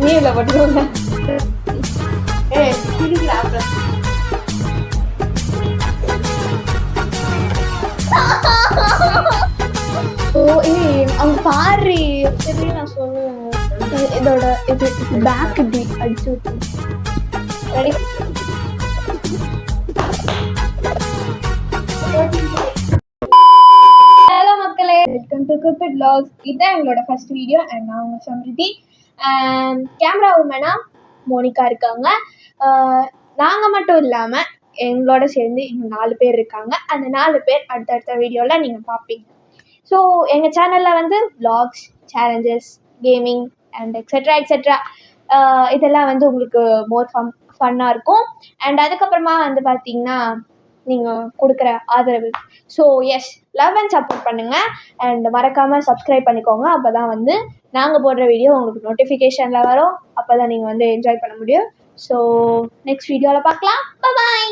நீ இல்லை போட்டுக்கோங்க. சிரிக்கிறா அப்புறம். அவங்க பாரு சரி நான் சொல்லுவேன். இதோட இது பேக் இப்படி அடிச்சு விட்டு ரெடி. ஹலோ மக்களே, வெல்கம் டு குப்பிட் வ்ளாக்ஸ். இதுதான் எங்களோட ஃபர்ஸ்ட் வீடியோ. அண்ட் நான் உங்கள் சம்ரிதி. கேமரா உமனா மோனிகா இருக்காங்க. நாங்கள் மட்டும் இல்லாமல் எங்களோட சேர்ந்து இன்னும் 4 பேர் இருக்காங்க. அந்த 4 பேர் அடுத்தடுத்த வீடியோவில் நீங்கள் பார்ப்பீங்க. ஸோ எங்கள் சேனலில் வந்து vlogs, challenges, gaming and etcetera இதெல்லாம் வந்து உங்களுக்கு மோர் ஃபன்னாக இருக்கும். அண்ட் அதுக்கப்புறமா வந்து பார்த்தீங்கன்னா நீங்கள் கொடுக்குற ஆதரவு. So yes, love and support பண்ணுங்கள். அண்ட் மறக்காமல் சப்ஸ்கிரைப் பண்ணிக்கோங்க. அப்போ தான் வந்து நாங்கள் போடுற வீடியோ உங்களுக்கு நோட்டிஃபிகேஷனில் வரும். அப்போ தான் நீங்கள் வந்து என்ஜாய் பண்ண முடியும். ஸோ நெக்ஸ்ட் வீடியோவில் பார்க்கலாம். பாய்.